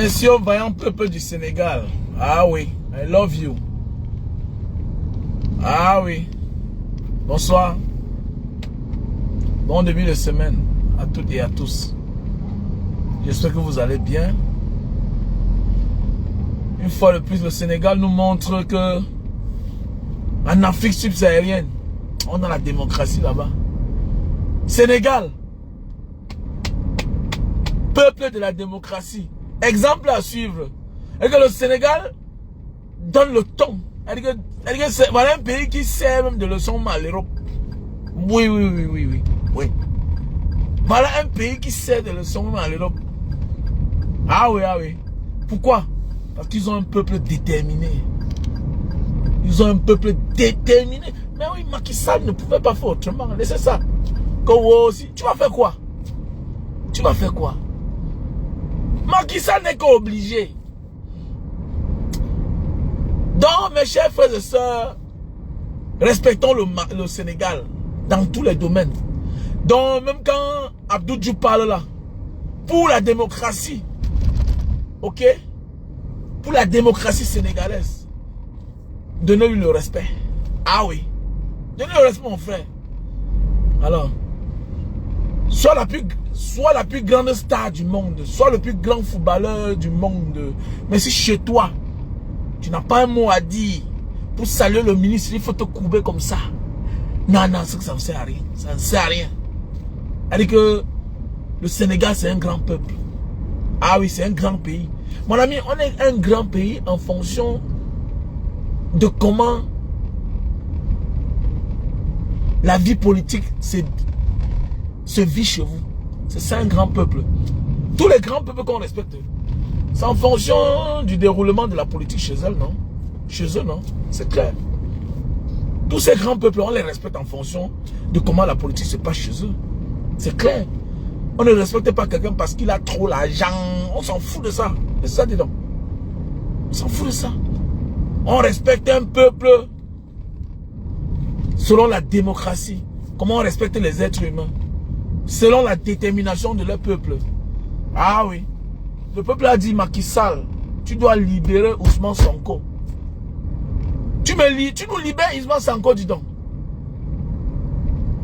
Merci au vaillant peuple du Sénégal. Ah oui, I love you. Ah oui. Bonsoir. Bon début de semaine à toutes et à tous. J'espère que vous allez bien. Une fois de plus, le Sénégal nous montre que en Afrique subsaharienne, on a la démocratie là-bas. Sénégal, peuple de la démocratie. Exemple à suivre. Et que le Sénégal donne le ton. Voilà un pays qui sert même de leçon à l'Europe. Oui. Voilà un pays qui sert de leçon à l'Europe. Ah oui. Pourquoi? Parce qu'ils ont un peuple déterminé. Ils ont un peuple déterminé. Mais oui, Macky Sall ne pouvait pas faire autrement. Laissez ça. Aussi. Tu vas faire quoi? Tu vas faire quoi? Macky Sall n'est qu'obligé. Donc, mes chers frères et sœurs, respectons le Sénégal dans tous les domaines. Donc, même quand Abdou Diouf parle là, pour la démocratie, ok? Pour la démocratie sénégalaise, donnez-lui le respect. Ah oui. Donnez le respect, mon frère. Alors, sois la plus grande star du monde, sois le plus grand footballeur du monde. Mais si chez toi, tu n'as pas un mot à dire pour saluer le ministre, il faut te courber comme ça. Non, ça ne sert à rien. Ça ne sert à rien. C'est-à-dire que le Sénégal, c'est un grand peuple. Ah oui, c'est un grand pays. Mon ami, on est un grand pays en fonction de comment la vie politique se vit chez vous. C'est ça un grand peuple. Tous les grands peuples qu'on respecte, c'est en fonction du déroulement de la politique chez eux, non? Chez eux, non? C'est clair. Tous ces grands peuples, on les respecte en fonction de comment la politique se passe chez eux. C'est clair. On ne respecte pas quelqu'un parce qu'il a trop l'argent. On s'en fout de ça. C'est ça, dis donc. On s'en fout de ça. On respecte un peuple selon la démocratie. Comment on respecte les êtres humains? Selon la détermination de leur peuple. Ah oui. Le peuple a dit, Macky Sall, tu dois libérer Ousmane Sonko. Tu nous libères Ousmane Sonko, dis donc.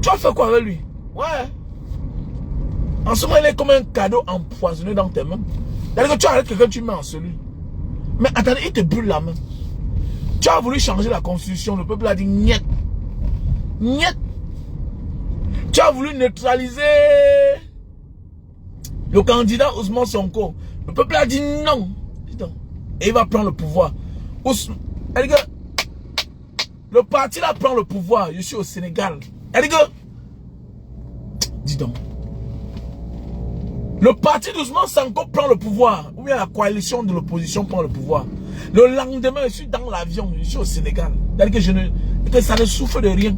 Tu vas faire quoi avec lui? Ouais. En ce moment, il est comme un cadeau empoisonné dans tes mains. C'est-à-dire que tu arrêtes quelqu'un, tu mets en celui. Mais attendez, il te brûle la main. Tu as voulu changer la constitution, le peuple a dit niet. Niet. Tu as voulu neutraliser le candidat Ousmane Sonko. Le peuple a dit non. Et il va prendre le pouvoir. Le parti là prend le pouvoir. Je suis au Sénégal. Dis donc. Le parti d'Ousmane Sonko prend le pouvoir. Ou bien la coalition de l'opposition prend le pouvoir. Le lendemain, je suis dans l'avion. Je suis au Sénégal. C'est-à-dire que ça ne souffre de rien.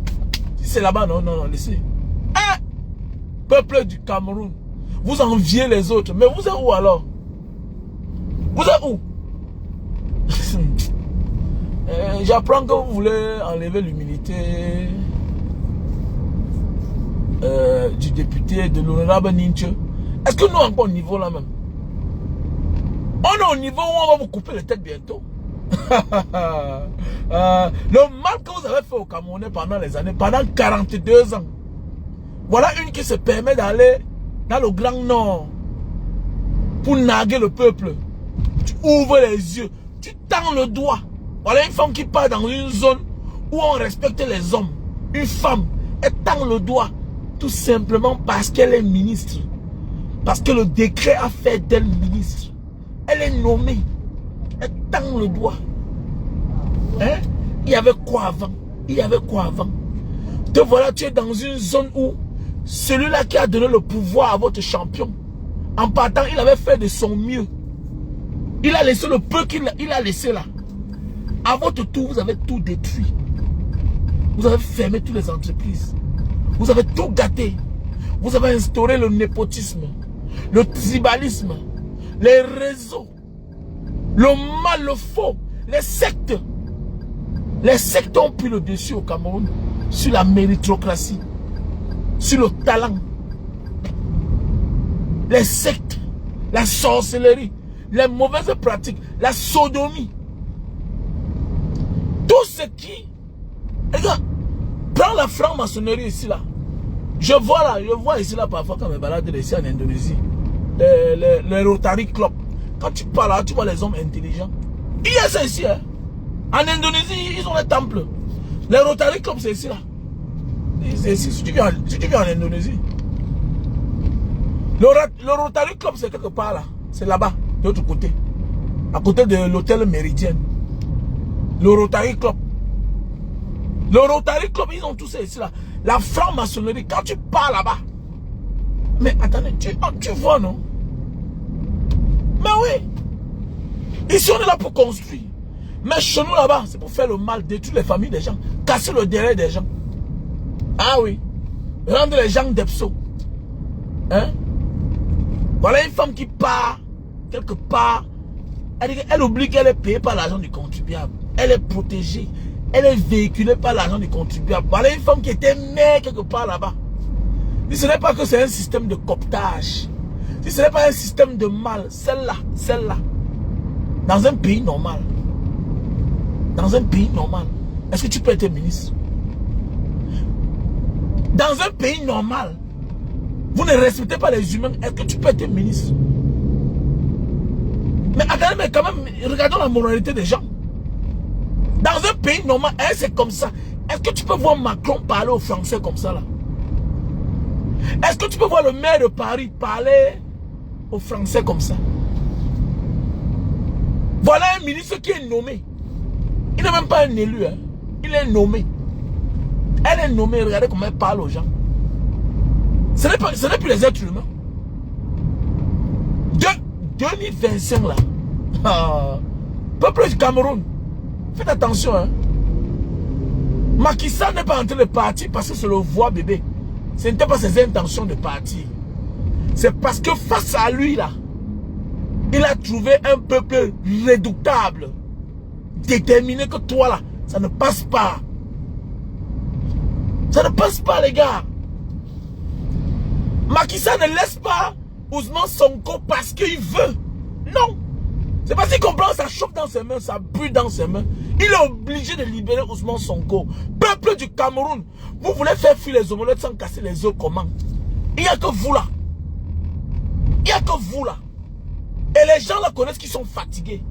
Si c'est là-bas, non, laissez. Hein? Peuple du Cameroun. Vous enviez les autres. Mais vous êtes où alors? Vous êtes où? J'apprends que vous voulez enlever l'humilité du député de l'honorable Ninche. Est-ce que nous encore au niveau là même? On est au niveau où on va vous couper les têtes bientôt. Le mal que vous avez fait au Camerounais pendant les années, pendant 42 ans. Voilà une qui se permet d'aller dans le Grand Nord pour narguer le peuple. Tu ouvres les yeux, tu tends le doigt. Voilà une femme qui part dans une zone où on respecte les hommes. Une femme, elle tend le doigt tout simplement parce qu'elle est ministre. Parce que le décret a fait d'elle ministre. Elle est nommée. Elle tend le doigt. Hein? Il y avait quoi avant? Te voilà, tu es dans une zone où celui-là qui a donné le pouvoir à votre champion, en partant, il avait fait de son mieux. Il a laissé le peu qu'il a laissé là. À votre tour, vous avez tout détruit. Vous avez fermé toutes les entreprises. Vous avez tout gâté. Vous avez instauré le népotisme, le tribalisme, les réseaux, le mal, le faux, les sectes. Les sectes ont pris le dessus au Cameroun sur la méritocratie, sur le talent. Les sectes, la sorcellerie, les mauvaises pratiques, la sodomie. Tout ce qui... Regarde, prends la franc-maçonnerie ici là. Je vois ici là parfois quand je me balade ici en Indonésie. Les Rotary Club. Quand tu parles là, tu vois les hommes intelligents. Il y a ça ici. Hein. En Indonésie, ils ont les temples. Les Rotary Club, c'est ici là. C'est ici, si tu viens en Indonésie. Le Rotary Club, c'est quelque part là. C'est là-bas, de l'autre côté. À côté de l'hôtel Méridien. Le Rotary Club. Le Rotary Club, ils ont tout ça ici là. La franc-maçonnerie, quand tu pars là-bas. Mais attendez, tu vois non? Mais oui. Ici, on est là pour construire. Mais chez nous là-bas, c'est pour faire le mal, détruire les familles des gens. Casser le derrière des gens. Ah oui. Rendre les gens d'Epso. Hein? Voilà une femme qui part quelque part. Elle oublie qu'elle est payée par l'argent du contribuable. Elle est protégée. Elle est véhiculée par l'argent du contribuable. Voilà une femme qui était mère quelque part là-bas. Si ce n'est pas que c'est un système de cooptage. Si ce n'est pas un système de mal. Celle-là. Dans un pays normal. Dans un pays normal. Est-ce que tu peux être ministre? Dans un pays normal. Vous ne respectez pas les humains. Est-ce que tu peux être ministre? Mais attendez, mais quand même, regardons la moralité des gens. Dans un pays normal, hein, c'est comme ça. Est-ce que tu peux voir Macron parler aux Français comme ça là? Est-ce que tu peux voir le maire de Paris parler aux Français comme ça? Voilà un ministre qui est nommé. Il n'est même pas un élu. Hein. Il est nommé. Elle est nommée. Regardez comment elle parle aux gens. Ce n'est plus les êtres humains. 2025 là. Peuple du Cameroun. Faites attention. Hein. Macky Sall n'est pas en train de partir parce que c'est le voix bébé. Ce n'était pas ses intentions de partir. C'est parce que face à lui là, il a trouvé un peuple redoutable. Déterminé que toi là, ça ne passe pas. Ça ne passe pas les gars. Macky Sall ne laisse pas Ousmane Sonko parce qu'il veut. Non. C'est parce qu'il comprend, ça chauffe dans ses mains, ça brûle dans ses mains. Il est obligé de libérer Ousmane Sonko. Peuple du Cameroun, vous voulez faire fuir les omelettes sans casser les œufs comment? Il n'y a que vous là. Il n'y a que vous là. Et les gens là connaissent qu'ils sont fatigués.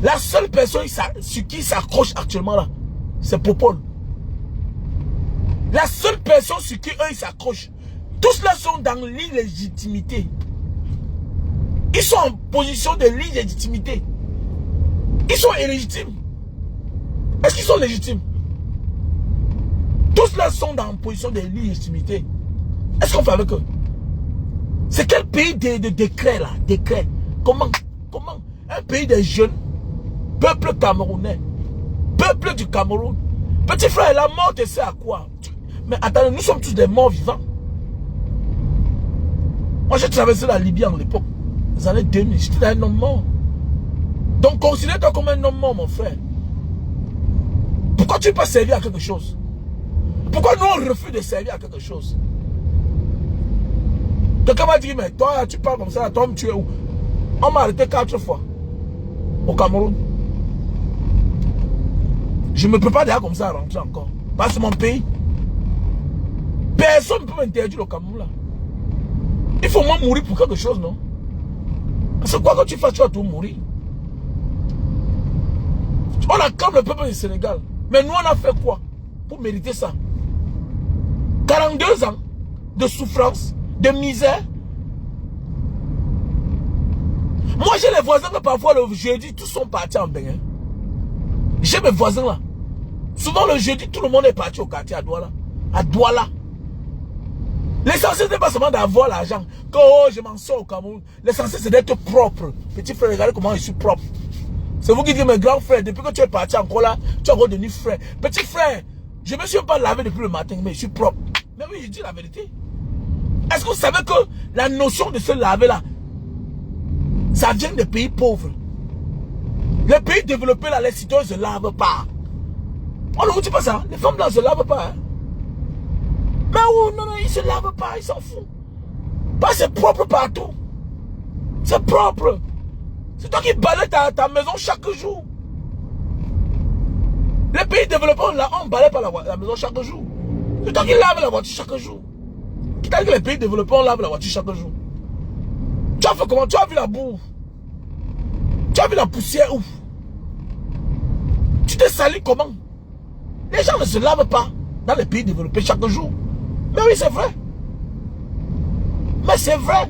La seule personne sur qui s'accroche actuellement là, c'est Popol. La seule personne sur qui eux ils s'accrochent, tous là sont dans l'illégitimité. Ils sont en position de l'illégitimité. Ils sont illégitimes. Est-ce qu'ils sont légitimes? Tous là sont dans une position de l'illégitimité. Est-ce qu'on fait avec eux? C'est quel pays de décret là? Décret. Comment? Un pays des jeunes. Peuple camerounais. Peuple du Cameroun. Petit frère, la mort te sert à quoi? Mais attendez, nous sommes tous des morts vivants. Moi j'ai traversé la Libye en l'époque. Les années 2000, j'étais un homme mort. Donc considère-toi comme un homme mort mon frère. Pourquoi tu ne peux pas servir à quelque chose? Pourquoi nous on refuse de servir à quelque chose? Quelqu'un m'a dit, mais toi tu parles comme ça, toi tu es où? On m'a arrêté 4 fois. Au Cameroun. Je ne me peux pas déjà comme ça à rentrer encore. Parce que c'est mon pays. Personne ne peut m'interdire le Cameroun là. Il faut moins mourir pour quelque chose, non? Parce que quoi que tu fasses, tu vas tout mourir. On acclame le peuple du Sénégal. Mais nous, on a fait quoi pour mériter ça? 42 ans de souffrance, de misère. Moi, j'ai les voisins que parfois le jeudi, tous sont partis en bain. J'ai mes voisins là. Souvent le jeudi, tout le monde est parti au quartier à Douala. À Douala. L'essentiel n'est pas seulement d'avoir l'argent. Que oh, je m'en sors au Cameroun. L'essentiel c'est d'être propre. Petit frère, regardez comment je suis propre. C'est vous qui dites, mes grands frères, depuis que tu es parti encore là, tu es encore devenu frère. Petit frère, je ne me suis pas lavé depuis le matin, mais je suis propre. Mais oui, je dis la vérité. Est-ce que vous savez que la notion de se laver là, ça vient des pays pauvres? Les pays développés là, les citoyens ne se lavent pas. On ne vous dit pas ça. Les femmes là ne se lavent pas. Hein? Mais oh, non, ils ne se lavent pas, ils s'en foutent. Pas c'est propre partout. C'est propre. C'est toi qui balais ta maison chaque jour. Les pays développés, là, on ne balaye pas la maison chaque jour. C'est toi qui laves la voiture chaque jour. Qui t'a dit que les pays développés, on lave la voiture chaque jour. Tu as fait comment? Tu as vu la boue? Tu as vu la poussière où? Tu t'es sali comment? Les gens ne se lavent pas dans les pays développés chaque jour. Mais oui, c'est vrai. Mais c'est vrai.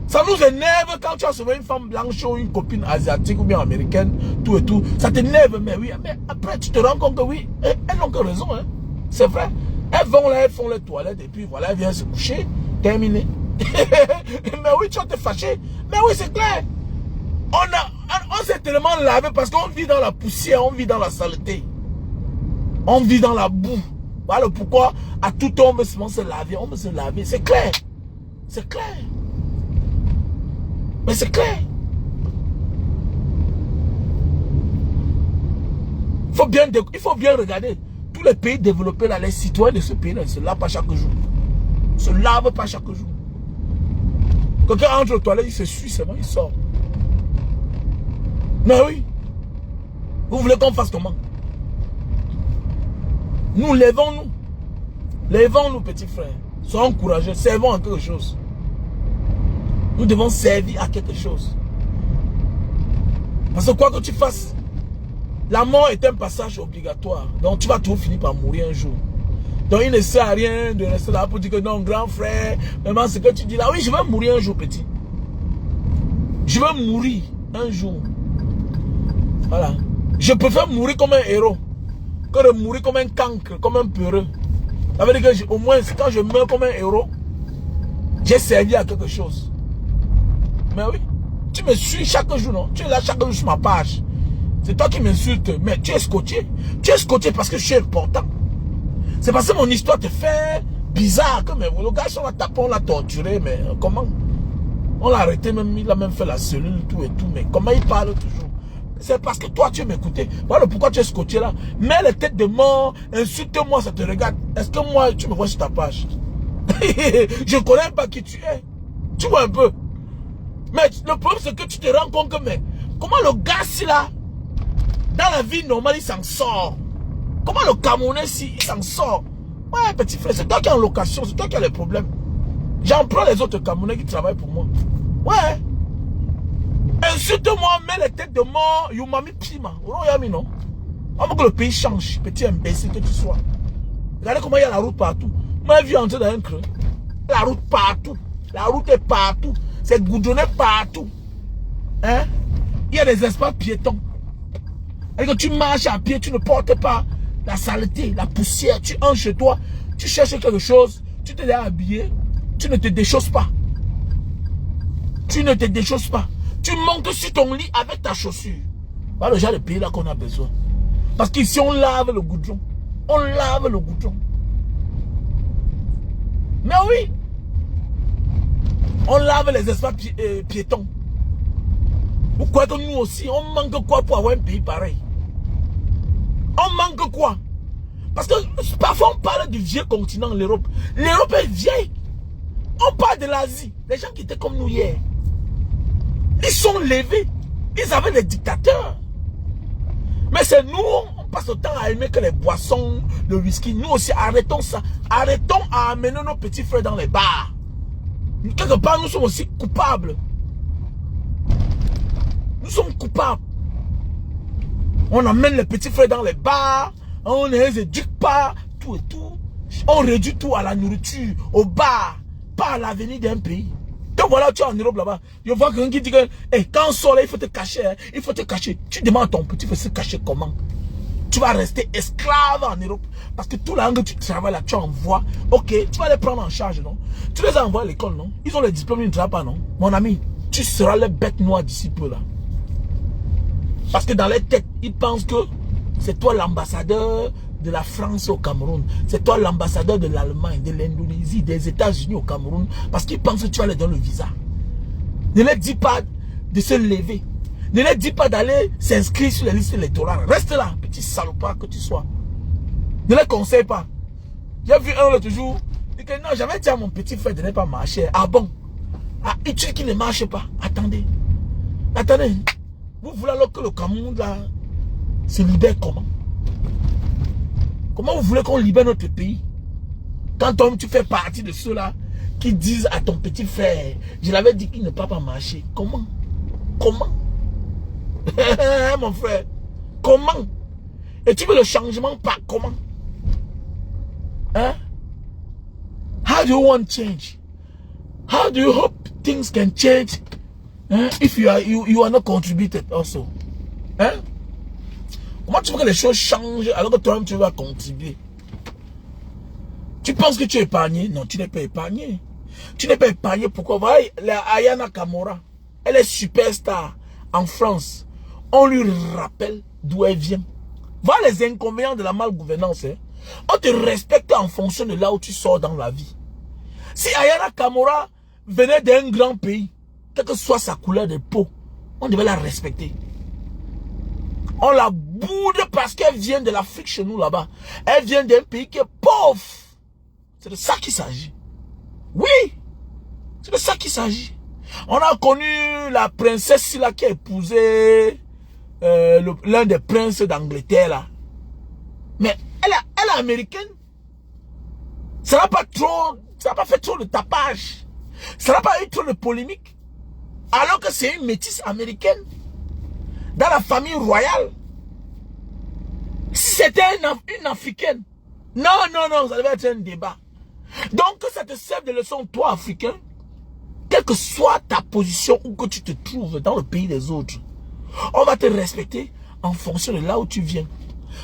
Ça nous énerve quand tu as sauvé une femme blanche ou une copine asiatique ou bien américaine, tout et tout. Ça t'énerve, mais oui. Mais après, tu te rends compte que oui, elles n'ont que raison. Hein. C'est vrai. Elles vont là, elles font les toilettes et puis voilà, elles viennent se coucher. Terminé. Mais oui, tu vas te fâcher. Mais oui, c'est clair. On s'est tellement lavé parce qu'on vit dans la poussière, on vit dans la saleté. On vit dans la boue. Voilà pourquoi à tout temps on veut se laver, on veut se laver. C'est clair. C'est clair. Mais c'est clair. Il faut bien regarder. Tous les pays développés, là, les citoyens de ce pays-là, ils ne se lavent pas chaque jour. Ils ne se lavent pas chaque jour. Quelqu'un entre aux toilettes, il se suit, c'est bon, il sort. Mais oui. Vous voulez qu'on fasse comment? Nous, levons-nous. Levons-nous, petits frères. Soyons courageux, servons à quelque chose. Nous devons servir à quelque chose. Parce que quoi que tu fasses, la mort est un passage obligatoire. Donc tu vas toujours finir par mourir un jour. Donc il ne sert à rien de rester là pour dire que non, grand frère, maman, ce que tu dis là, oui, je vais mourir un jour, petit. Je vais mourir un jour. Voilà. Je préfère mourir comme un héros que de mourir comme un cancre, comme un peureux. Ça veut dire que au moins, quand je meurs comme un héros, j'ai servi à quelque chose. Mais oui, tu me suis chaque jour, non? Tu es là chaque jour sur ma page. C'est toi qui m'insultes, mais tu es scotché. Tu es scotché parce que je suis important. C'est parce que mon histoire te fait bizarre. Que mais, le gars, on l'a tapé, on l'a torturé, mais comment? On l'a arrêté, même, il a même fait la cellule, tout et tout. Mais comment il parle toujours? C'est parce que toi, tu m'écoutais. Voilà pourquoi tu es scotché là. Mets les têtes de mort, insulte-moi, ça te regarde. Est-ce que moi, tu me vois sur ta page? Je ne connais pas qui tu es. Tu vois un peu. Mais le problème, c'est que tu te rends compte que, mais, comment le gars, si là, dans la vie normale, il s'en sort. Comment le Camerounais, si, il s'en sort. Ouais, petit frère, c'est toi qui es en location, c'est toi qui as les problèmes. J'en prends les autres Camerounais qui travaillent pour moi. Ouais. Insulte-moi, mets les têtes de mort, you m'a mis pima. Non. On veut que le pays change, petit imbécile que tu sois. Regardez comment il y a la route partout. Moi, je vis entrer dans un creux. La route partout. La route est partout. C'est goudronné partout. Hein? Il y a des espaces piétons. Et quand tu marches à pied, tu ne portes pas la saleté, la poussière. Tu entres chez toi, tu cherches quelque chose, tu te laisses habiller, tu ne te déchausses pas. Tu ne te déchausses pas. Tu montes sur ton lit avec ta chaussure. Voilà le genre de pays là qu'on a besoin. Parce qu'ici, on lave le goudron. On lave le goudron. Mais oui. On lave les espaces piétons. Vous croyez que nous aussi, on manque quoi pour avoir un pays pareil? On manque quoi? Parce que parfois on parle du vieux continent, l'Europe. L'Europe est vieille. On parle de l'Asie. Les gens qui étaient comme nous hier. Ils sont levés. Ils avaient des dictateurs. Mais c'est nous, on passe le temps à aimer que les boissons, le whisky. Nous aussi, arrêtons ça. Arrêtons à amener nos petits frères dans les bars. Quelque part, nous sommes aussi coupables. Nous sommes coupables. On amène les petits frères dans les bars. On ne les éduque pas. Tout et tout. On réduit tout à la nourriture, au bar. Pas à l'avenir d'un pays. Donc voilà, tu es en Europe là-bas. Je vois quelqu'un qui dit que quand on sort là, il faut te cacher. Hein, il faut te cacher. Tu demandes à ton petit frère se cacher comment? Tu vas rester esclave en Europe. Parce que tout là que tu travailles là, tu envoies. Ok, tu vas les prendre en charge, non? Tu les envoies à l'école, non? Ils ont les diplômes, ils ne travaillent pas, non? Mon ami, tu seras les bêtes noires d'ici peu là. Parce que dans les têtes, ils pensent que c'est toi l'ambassadeur de la France au Cameroun. C'est toi l'ambassadeur de l'Allemagne, de l'Indonésie, des États-Unis au Cameroun. Parce qu'ils pensent que tu vas les donner le visa. Ne leur dis pas de se lever. Ne leur dis pas d'aller s'inscrire sur les listes électorales. Reste là, petit salopard que tu sois. Ne les conseille pas. J'ai vu un l'autre jour. Il dit que non, j'avais dit à mon petit frère de ne pas marcher. Ah bon? Ah, et tu dis qu'il ne marche pas. Attendez. Attendez, vous voulez alors que le Cameroun là se libère comment? Comment vous voulez qu'on libère notre pays? Quand toi tu fais partie de ceux-là qui disent à ton petit frère, je l'avais dit qu'il ne peut pas marcher. Comment? Comment? Mon frère, comment? Et tu veux le changement par comment? Hein? How do you want change? How do you hope things can change if you are not contributed also? Hein? Comment tu veux que les choses changent alors que toi-même tu vas contribuer? Tu penses que tu es épargné? Non, tu n'es pas épargné. Tu n'es pas épargné. Pourquoi? Voilà, Ayana Kamura, elle est superstar en France. On lui rappelle d'où elle vient. Voilà les inconvénients de la malgouvernance. Hein? On te respecte en fonction de là où tu sors dans la vie. Si Ayana Kamura venait d'un grand pays, quelle que soit sa couleur de peau, on devait la respecter. On la boude parce qu'elle vient de l'Afrique chez nous là-bas. Elle vient d'un pays qui est pauvre. C'est de ça qu'il s'agit. Oui, c'est de ça qu'il s'agit. On a connu la princesse là qui a épousé l'un des princes d'Angleterre là. Mais elle est américaine. Ça n'a pas fait trop de tapage. Ça n'a pas eu trop de polémique. Alors que c'est une métisse américaine. Dans la famille royale. Si c'était une africaine. Non, ça devait être un débat. Donc que ça te serve de leçon, toi africain. Quelle que soit ta position où que tu te trouves dans le pays des autres. On va te respecter en fonction de là où tu viens.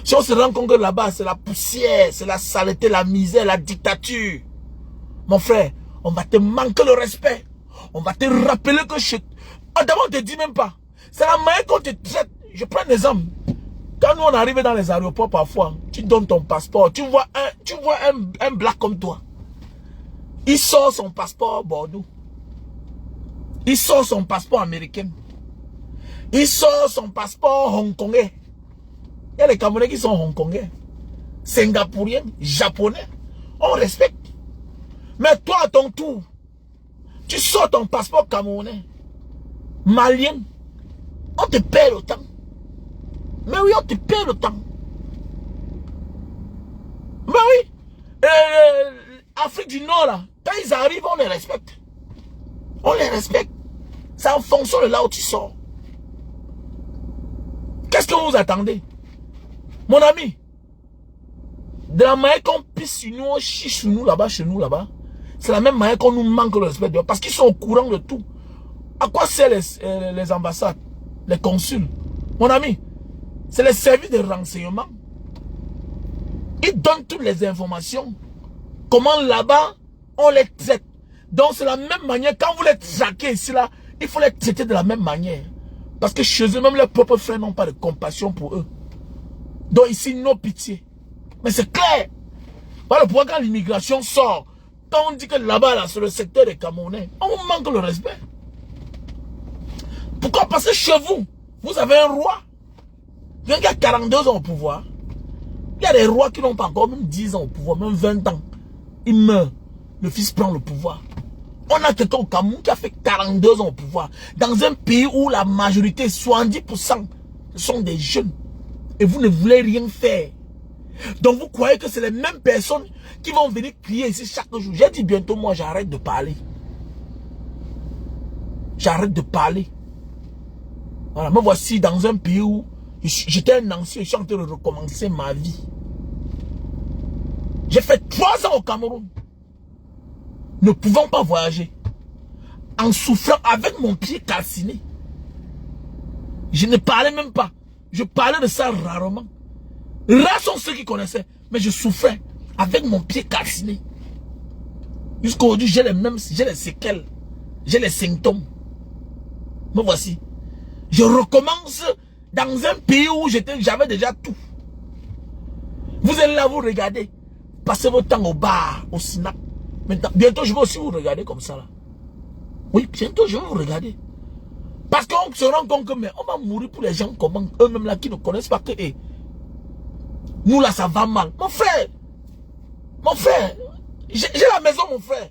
Si on se rend compte que là-bas c'est la poussière, c'est la saleté, la misère, la dictature. Mon frère, on va te manquer le respect. On va te rappeler que d'abord on te dit même pas. C'est la manière qu'on te traite. Je prends un exemple. Quand nous on arrive dans les aéroports parfois, tu donnes ton passeport, tu vois un black comme toi. Il sort son passeport Bordeaux. Il sort son passeport américain. Il sort son passeport hongkongais. Il y a les Camerounais qui sont hongkongais, singapouriens, japonais. On respecte. Mais toi à ton tour, tu sors ton passeport camerounais, malien. On te perd le temps. Mais oui, on te perd le temps. Mais oui. Afrique du Nord, là, quand ils arrivent, on les respecte. On les respecte. C'est en fonction de là où tu sors. Qu'est-ce que vous attendez? Mon ami, de la manière qu'on pisse sur nous, on chie sur nous là-bas, chez nous là-bas, c'est la même manière qu'on nous manque le respect. Parce qu'ils sont au courant de tout. À quoi servent les ambassades, les consuls? Mon ami, c'est les services de renseignement. Ils donnent toutes les informations. Comment là-bas, on les traite. Donc c'est la même manière, quand vous les traquez ici là, il faut les traiter de la même manière. Parce que chez eux, même leurs propres frères n'ont pas de compassion pour eux. Donc ici, non pitié. Mais c'est clair. Voilà pourquoi quand l'immigration sort, quand on dit que là-bas, là, sur le secteur des Camerounais, on manque le respect. Pourquoi? Parce que chez vous, vous avez un roi. Il y a 42 ans au pouvoir. Il y a des rois qui n'ont pas encore même 10 ans au pouvoir, même 20 ans. Il meurt. Le fils prend le pouvoir. On a quelqu'un au Cameroun qui a fait 42 ans au pouvoir. Dans un pays où la majorité, 70%, ce sont des jeunes. Et vous ne voulez rien faire. Donc vous croyez que c'est les mêmes personnes qui vont venir crier ici chaque jour. J'ai dit bientôt, moi j'arrête de parler. J'arrête de parler. Voilà, me voici dans un pays où j'étais un ancien, je suis en train de recommencer ma vie. J'ai fait 3 ans au Cameroun. Ne pouvant pas voyager. En souffrant avec mon pied calciné. Je ne parlais même pas. Je parlais de ça rarement. Rares sont ceux qui connaissaient. Mais je souffrais avec mon pied calciné. Jusqu'à aujourd'hui, j'ai les séquelles. J'ai les symptômes. Me voici. Je recommence dans un pays où j'avais déjà tout. Vous allez là, vous regardez. Passez votre temps au bar, au snap. Maintenant, bientôt, je vais aussi vous regarder comme ça là. Oui, bientôt, je vais vous regarder. Parce qu'on se rend compte que mais on va mourir pour les gens comme eux-mêmes là qui ne connaissent pas que nous là ça va mal. Mon frère, j'ai la maison mon frère.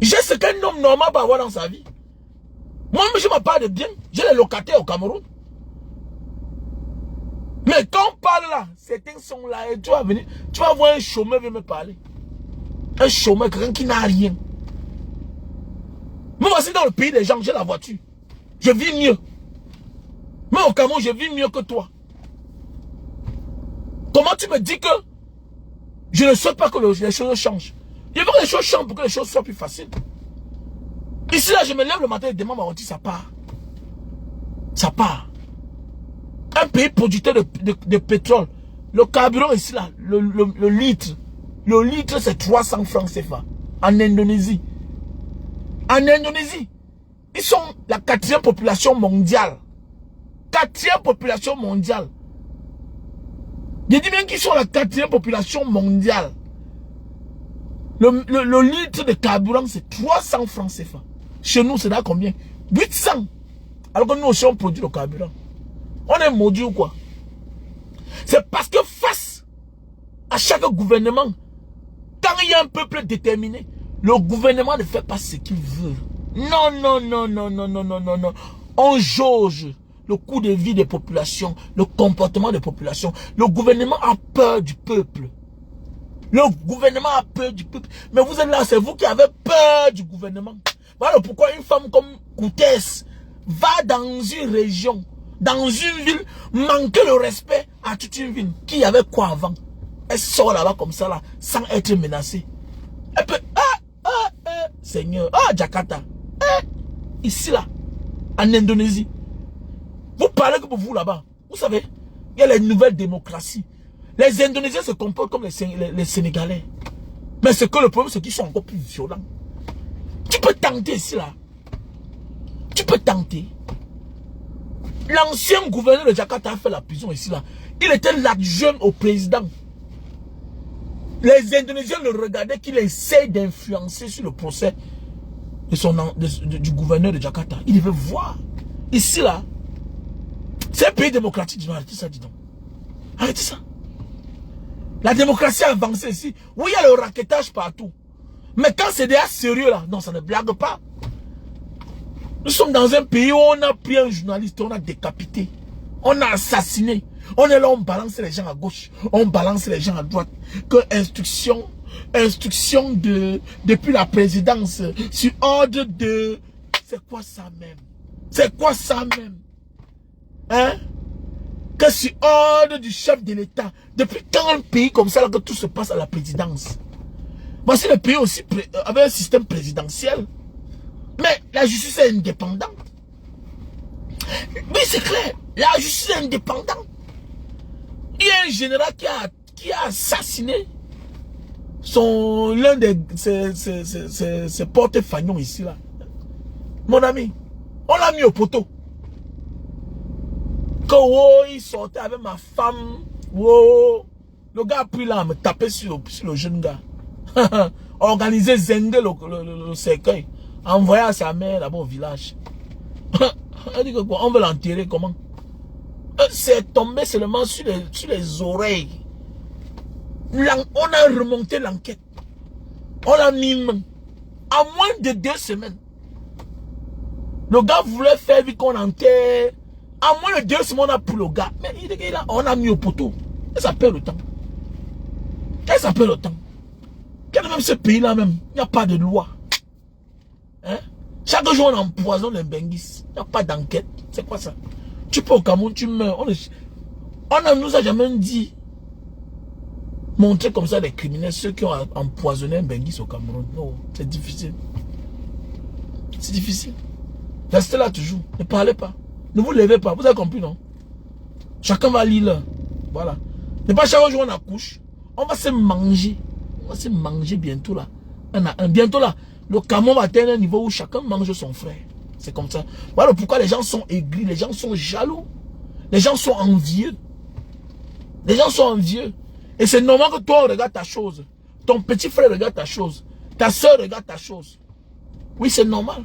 J'ai ce qu'un homme normal va avoir dans sa vie. Moi, je me parle de bien. J'ai les locataires au Cameroun. Mais quand on parle là, certains sont là et tu vas venir, tu vas voir un chômeur venir me parler. Un chômeur, quelqu'un qui n'a rien. Moi, voici dans le pays des gens, j'ai la voiture. Je vis mieux. Mais au Cameroun, je vis mieux que toi. Comment tu me dis que je ne souhaite pas que les choses changent? Je veux que les choses changent pour que les choses soient plus faciles. Ici, là, je me lève le matin et demande ma voiture, ça part. Ça part. Un pays producteur de pétrole. Le carburant ici, là, le litre, c'est 300 francs CFA. En Indonésie. En Indonésie, ils sont la 4e population mondiale. 4e population mondiale. Je dis bien qu'ils sont la 4e population mondiale. Le litre de carburant, c'est 300 francs CFA. Chez nous, c'est là combien? 800. Alors que nous aussi, on produit le carburant. On est maudit ou quoi? C'est parce que face à chaque gouvernement, quand il y a un peuple déterminé, le gouvernement ne fait pas ce qu'il veut. Non, non, non, non, non, non, non, non, non. On jauge le coût de vie des populations, le comportement des populations. Le gouvernement a peur du peuple. Le gouvernement a peur du peuple. Mais vous êtes là, c'est vous qui avez peur du gouvernement. Voilà pourquoi une femme comme Koutès va dans une région, dans une ville, manquer le respect à toute une ville. Qui avait quoi avant? Elle sort là-bas comme ça, là, sans être menacée. Elle peut, Seigneur, Jakarta, ici là, en Indonésie. Vous parlez que pour vous là-bas, vous savez, il y a les nouvelles démocraties. Les Indonésiens se comportent comme les Sénégalais. Mais c'est que le problème, c'est qu'ils sont encore plus violents. Tu peux tenter ici là. Tu peux tenter. L'ancien gouverneur de Jakarta a fait la prison ici là. Il était l'adjoint au président. Les Indonésiens le regardaient qu'il essaie d'influencer sur le procès du gouverneur de Jakarta. Il devait voir. Ici là, c'est un pays démocratique. Arrêtez ça, dis donc. Arrêtez ça. La démocratie a avancé ici. Oui, il y a le raquettage partout. Mais quand c'est déjà sérieux là, non, ça ne blague pas. Nous sommes dans un pays où on a pris un journaliste, on a décapité, on a assassiné. On est là, on balance les gens à gauche, on balance les gens à droite. Que instruction depuis la présidence, sur ordre de... C'est quoi ça même? C'est quoi ça même? Hein? Que sur ordre du chef de l'État. Depuis quand un pays comme ça, là, que tout se passe à la présidence? Voici le pays aussi avec un système présidentiel. Mais la justice est indépendante. Oui, c'est clair. La justice est indépendante. Il y a un général qui a assassiné l'un de ses porte-fagnons ici là. Mon ami, on l'a mis au poteau. Quand il sortait avec ma femme, le gars a pris là, me taper sur le jeune gars. Organisé Zenge le cercueil. Envoyé à sa mère là-bas au village. Elle dit que quoi, on veut l'enterrer comment? C'est tombé seulement sur les oreilles. On a remonté l'enquête. On l'a mis main. En moins de 2 semaines. Le gars voulait faire vite qu'on enterre. En moins de 2 semaines, on a pris le gars. Mais on a mis au poteau. Et ça perd le temps. Et ça perd le temps. Quand même ce pays-là même, il n'y a pas de loi. Hein? Chaque jour on empoisonne les Benguis. Il n'y a pas d'enquête. C'est quoi ça? Tu peux au Cameroun, tu meurs. On nous a jamais dit montrer comme ça les criminels, ceux qui ont empoisonné un Benguis au Cameroun. Non, c'est difficile. C'est difficile. Restez là toujours. Ne parlez pas. Ne vous levez pas. Vous avez compris, non? Chacun va lire. Voilà. Ne pas chaque jour on accouche. On va se manger. On va se manger bientôt là. Bientôt là. Le Cameroun va atteindre un niveau où chacun mange son frère. C'est comme ça. Voilà pourquoi les gens sont aigris, les gens sont jaloux. Les gens sont envieux. Les gens sont envieux. Et c'est normal que toi, regarde ta chose. Ton petit frère regarde ta chose. Ta soeur regarde ta chose. Oui, c'est normal.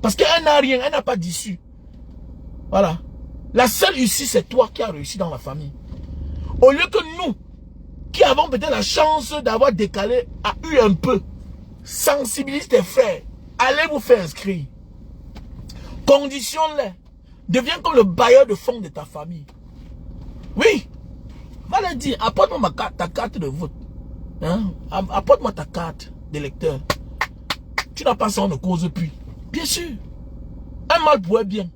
Parce qu'elle n'a rien, elle n'a pas d'issue. Voilà. La seule issue, c'est toi qui as réussi dans la famille. Au lieu que nous, qui avons peut-être la chance d'avoir décalé, a eu un peu, sensibilise tes frères. Allez vous faire inscrire. Conditionne-les. Deviens comme le bailleur de fonds de ta famille. Oui. Va leur dire, apporte-moi ta carte de vote. Hein? Apporte-moi ta carte d'électeur. Tu n'as pas ça, on ne cause plus. Bien sûr. Un mal pour un bien.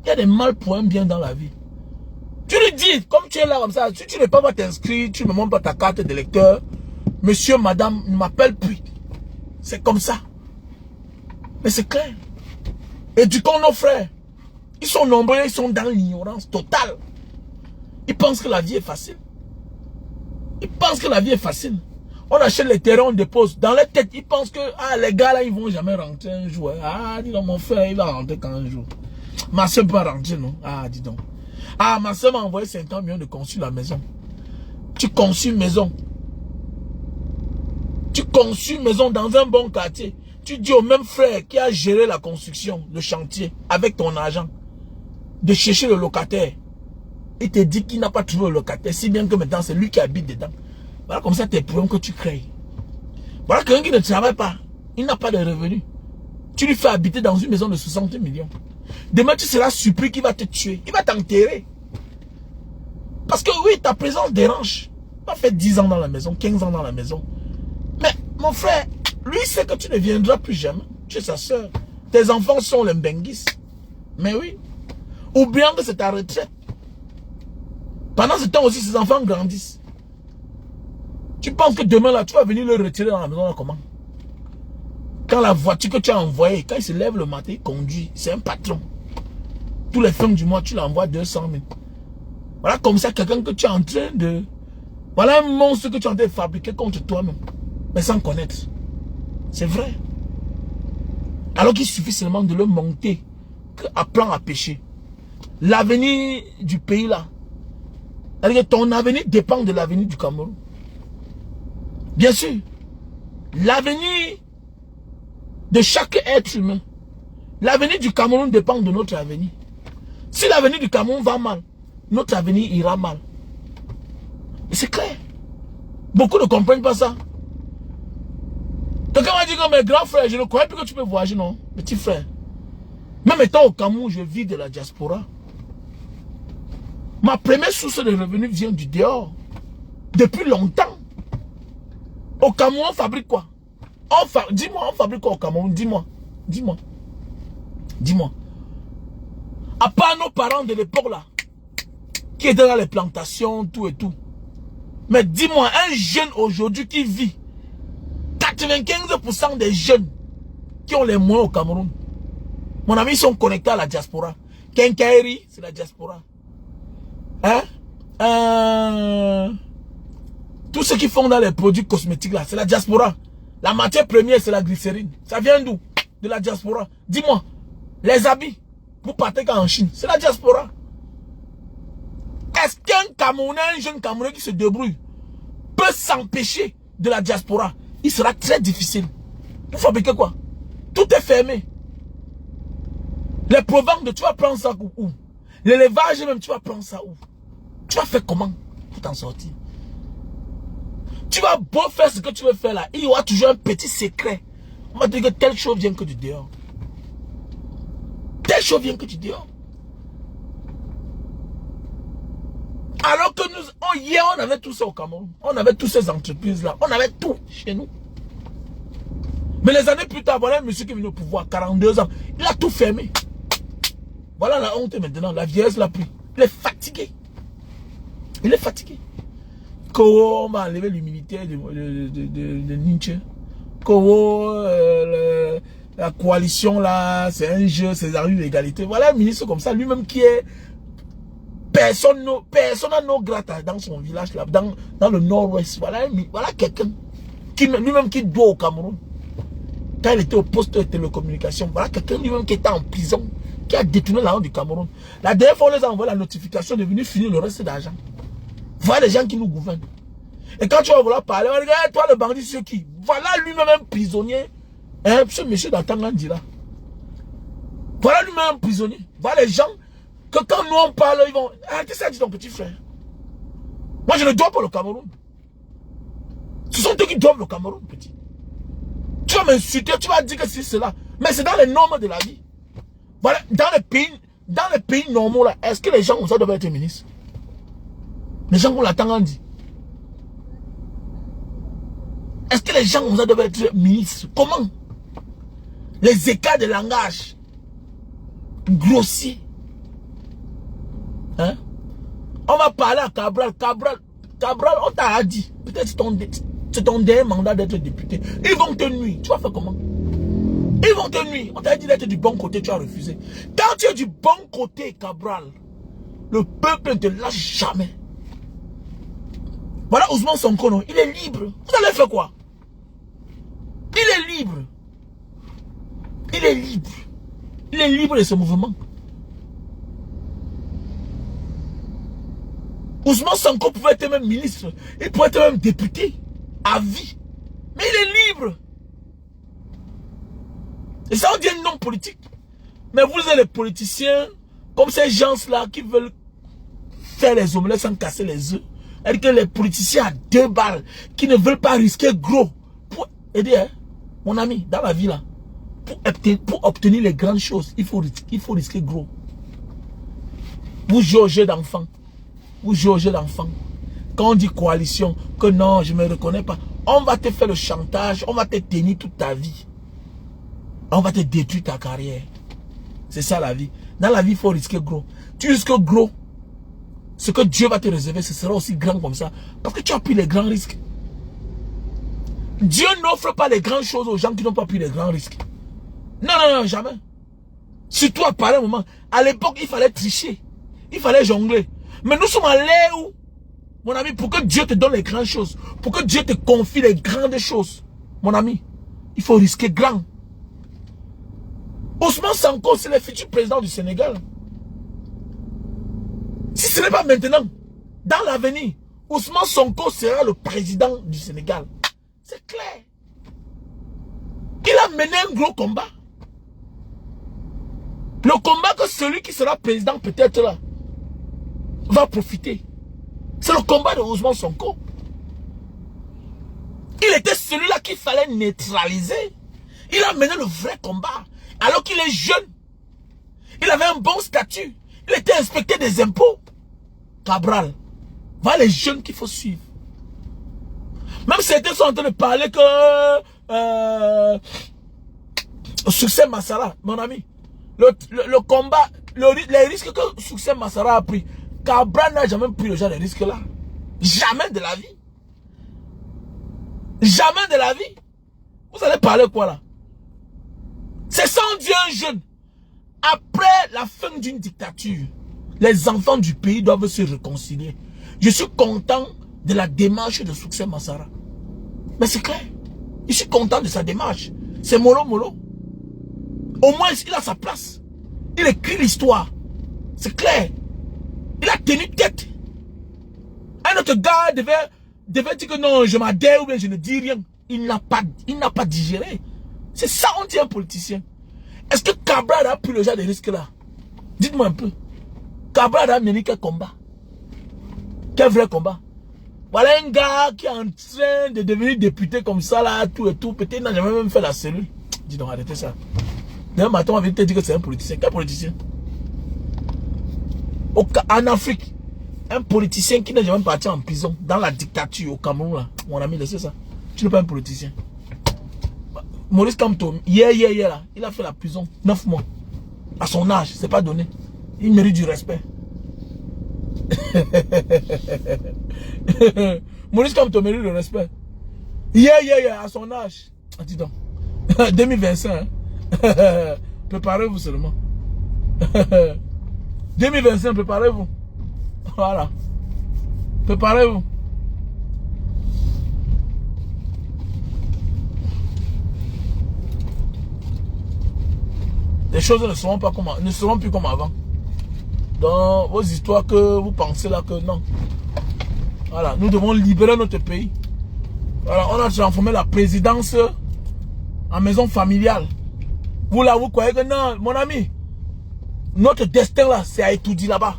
Il y a des mal pour un bien dans la vie. Tu lui dis, comme tu es là comme ça, si tu n'es pas t'inscrire, tu ne me montres pas ta carte d'électeur, monsieur, madame, ne m'appelle plus. C'est comme ça. Mais c'est clair. Éduquons nos frères. Ils sont nombreux, ils sont dans l'ignorance totale. Ils pensent que la vie est facile. Ils pensent que la vie est facile. On achète les terrains, on dépose. Dans leur tête, ils pensent que les gars là, ils vont jamais rentrer un jour. Ah, dis donc, mon frère, il va rentrer quand un jour. Ma soeur peut rentrer, non? Ah, dis donc. Ah, ma soeur m'a envoyé 50 millions de construire la maison. Tu conçus une maison. Tu conçus une maison dans un bon quartier. Tu dis au même frère qui a géré la construction, le chantier, avec ton argent, de chercher le locataire. Il te dit qu'il n'a pas trouvé le locataire, si bien que maintenant c'est lui qui habite dedans. Voilà comme ça tes problèmes que tu crées. Voilà quelqu'un qui ne travaille pas, il n'a pas de revenus. Tu lui fais habiter dans une maison de 60 millions. Demain tu seras surpris qu'il va te tuer, il va t'enterrer. Parce que oui, ta présence dérange. Tu as fait 10 ans dans la maison, 15 ans dans la maison. Mais mon frère, lui sait que tu ne viendras plus jamais. Tu es sa soeur. Tes enfants sont les Mbenguis. Mais oui. Oubliant que c'est ta retraite. Pendant ce temps aussi, ses enfants grandissent. Tu penses que demain là, tu vas venir le retirer dans la maison là, comment? Quand la voiture que tu as envoyée, quand il se lève le matin, il conduit. C'est un patron. Tous les fins du mois, tu l'envoies 200 000. Voilà comme ça, quelqu'un que tu es en train de... Voilà un monstre que tu es en train de fabriquer contre toi-même. Mais sans connaître. C'est vrai. Alors qu'il suffit seulement de le monter, apprendre à pêcher. L'avenir du pays là, c'est-à-dire que ton avenir dépend de l'avenir du Cameroun. Bien sûr. L'avenir de chaque être humain. L'avenir du Cameroun dépend de notre avenir. Si l'avenir du Cameroun va mal, notre avenir ira mal. C'est clair. Beaucoup ne comprennent pas ça. Quelqu'un m'a dit que mes grands frères, je ne croyais plus que tu peux voyager, non? Petit frère. Même étant au Cameroun, je vis de la diaspora. Ma première source de revenus vient du dehors. Depuis longtemps. Au Cameroun, on fabrique quoi? Dis-moi, on fabrique quoi au Cameroun? Dis-moi. Dis-moi. Dis-moi. À part nos parents de l'époque là, qui étaient dans les plantations, tout et tout. Mais dis-moi, un jeune aujourd'hui qui vit, 95% des jeunes qui ont les moyens au Cameroun, mon ami, ils sont connectés à la diaspora. Kenkairi, c'est la diaspora. Hein? Tout ce qu'ils font dans les produits cosmétiques là, c'est la diaspora. La matière première, c'est la glycérine. Ça vient d'où? De la diaspora. Dis-moi, les habits, vous partez qu'en Chine, c'est la diaspora. Est-ce qu'un Camerounais, un jeune Camerounais qui se débrouille, peut s'empêcher de la diaspora? Il sera très difficile. Vous fabriquez quoi? Tout est fermé. Les proventes, tu vas prendre ça où? L'élevage même, tu vas prendre ça où? Tu vas faire comment pour t'en sortir? Tu vas beau faire ce que tu veux faire là, il y aura toujours un petit secret. On va te dire que telle chose vient que du dehors. Telle chose vient que du dehors. Alors que nous, hier, on avait tout ça au Cameroun. On avait toutes ces entreprises-là. On avait tout chez nous. Mais les années plus tard, voilà un monsieur qui est venu au pouvoir, 42 ans. Il a tout fermé. Voilà la honte maintenant. La vieillesse l'a pris. Il est fatigué. Il est fatigué. Kowo, on va enlever l'humilité de Nietzsche. Kowo, la coalition là, c'est un jeu, c'est la rue d'égalité. Voilà un ministre comme ça, lui-même qui est personne à non grata dans son village là, dans le nord-ouest. Voilà quelqu'un qui lui-même qui doit au Cameroun. Quand il était au poste de télécommunication, voilà quelqu'un lui-même qui était en prison, qui a détourné l'argent du Cameroun. La dernière fois, on les a envoyé la notification de venir finir le reste d'argent. Voilà les gens qui nous gouvernent. Et quand tu vas vouloir parler, regarde, toi le bandit, c'est qui? Voilà lui-même un prisonnier. Hein, ce monsieur d'Atangan dira. Voilà lui-même un prisonnier. Voilà les gens que quand nous on parle, ils vont... Arrêtez ça, dit ton petit frère. Moi je ne dois pas le Cameroun. Ce sont eux qui doivent le Cameroun, petit. Tu vas m'insulter, tu vas dire que c'est cela. Mais c'est dans les normes de la vie. Voilà, dans les pays normaux, là, est-ce que les gens comme ça doivent être ministres? Les gens qu'on l'attend dit. Est-ce que les gens comme ça doivent être ministres? Comment? Les écarts de langage grossiers. Hein? On va parler à Cabral. Cabral, on t'a dit. Peut-être c'est ton dernier mandat d'être député. Ils vont te nuire. Tu vas faire comment? Ils vont te nuire. On t'a dit d'être du bon côté, tu as refusé. Quand tu es du bon côté, Cabral, le peuple ne te lâche jamais. Voilà Ousmane Sonko, non? Il est libre. Vous allez faire quoi? Il est libre. Il est libre. Il est libre de ce mouvement. Ousmane Sonko pouvait être même ministre. Il pouvait être même député. À vie. Mais il est libre. Et ça, on dit un nom politique. Mais vous êtes les politiciens, comme ces gens-là qui veulent faire les omelettes sans casser les œufs. C'est-à-dire que les politiciens à 2 balles, qui ne veulent pas risquer gros. Pour aider, hein, mon ami, dans la vie là, pour obtenir les grandes choses, il faut risquer gros. Vous jouez au jeu d'enfant. Vous jouez au jeu d'enfant. Quand on dit coalition, que non, je ne me reconnais pas, on va te faire le chantage, on va te tenir toute ta vie. On va te détruire ta carrière. C'est ça la vie. Dans la vie, il faut risquer gros. Tu risques gros. Ce que Dieu va te réserver, ce sera aussi grand comme ça. Parce que tu as pris les grands risques. Dieu n'offre pas les grandes choses aux gens qui n'ont pas pris les grands risques. Non, non, non, jamais. Surtout à pareil moment. À l'époque, il fallait tricher. Il fallait jongler. Mais nous sommes allés où? Mon ami, pour que Dieu te donne les grandes choses. Pour que Dieu te confie les grandes choses. Mon ami, il faut risquer grand. Ousmane Sonko, c'est le futur président du Sénégal. Si ce n'est pas maintenant, dans l'avenir, Ousmane Sonko sera le président du Sénégal. C'est clair. Il a mené un gros combat. Le combat que celui qui sera président peut-être là va profiter. C'est le combat de Ousmane Sonko. Il était celui-là qu'il fallait neutraliser. Il a mené le vrai combat. Alors qu'il est jeune. Il avait un bon statut. Il était inspecteur des impôts. Cabral. Voilà les jeunes qu'il faut suivre. Même certains sont en train de parler que Succès Masara, mon ami. Le combat, les risques que Succès Masara a pris, Cabral n'a jamais pris le genre de risques là. Jamais de la vie. Jamais de la vie. Vous allez parler quoi là? C'est sans Dieu un jeune. Après la fin d'une dictature, les enfants du pays doivent se réconcilier. Je suis content de la démarche de Succès Masara. Mais c'est clair. Je suis content de sa démarche. C'est mollo mollo. Au moins, il a sa place. Il écrit l'histoire. C'est clair. Il a tenu tête. Un autre gars devait dire que non, je m'adhère ou bien je ne dis rien. Il n'a pas digéré. C'est ça, on dit un politicien. Est-ce que Cabral a pris le genre de risque là? Dites-moi un peu. Cabral a mené quel combat? Quel vrai combat? Voilà un gars qui est en train de devenir député comme ça là, tout et tout. Peut-être qu'il n'a jamais même fait la cellule. Dis donc, arrêtez ça. Demain matin, on va te dire que c'est un politicien. Quel politicien? En Afrique, un politicien qui n'est jamais parti en prison, dans la dictature au Cameroun là. Mon ami, laissez ça. Tu n'es pas un politicien. Maurice Kamto, hier là, il a fait la prison 9 mois. À son âge, c'est pas donné. Il mérite du respect. Maurice Kamto mérite le respect. Hier, à son âge. Ah, dis donc. 2025. Hein? Préparez-vous seulement. 2025, préparez-vous. Voilà. Préparez-vous. Les choses ne seront plus comme avant. Dans vos histoires que vous pensez là que non. Voilà, nous devons libérer notre pays. Voilà, on a transformé la présidence en maison familiale. Vous là, vous croyez que non, mon ami. Notre destin là, c'est à étudier là-bas.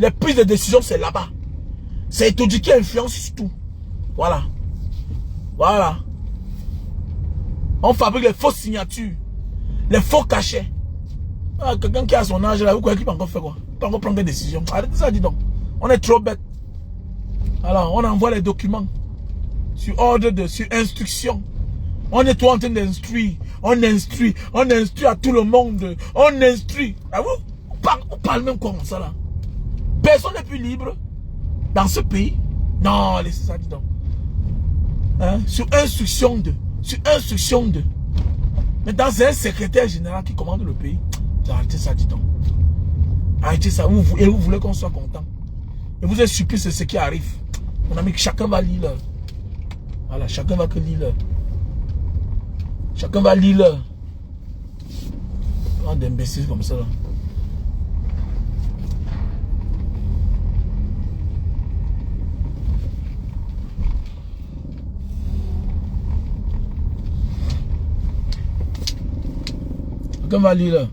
Les prises de décision, c'est là-bas. C'est étudier qui influence sur tout. Voilà. Voilà. On fabrique les fausses signatures. Les faux cachets. Ah, quelqu'un qui a son âge là, vous croyez qu'il peut encore faire quoi? Il peut encore prendre des décisions. Arrêtez ça, dis donc. On est trop bête. Alors, on envoie les documents sur ordre sur instruction. On est trop en train d'instruire. On instruit à tout le monde. On instruit. Ah, vous parlez même comme ça là. Personne n'est plus libre dans ce pays. Non, laissez ça, dis donc. Hein? Sur instruction de. Sur instruction de. Maintenant, c'est un secrétaire général qui commande le pays. Arrêtez ça, dis donc. Arrêtez ça. Et vous voulez qu'on soit content. Et vous êtes surpris, c'est ce qui arrive. Mon ami, chacun va lire. Voilà, chacun va que lire. Chacun va lire. Un d'imbéciles comme ça là. Chacun va lire.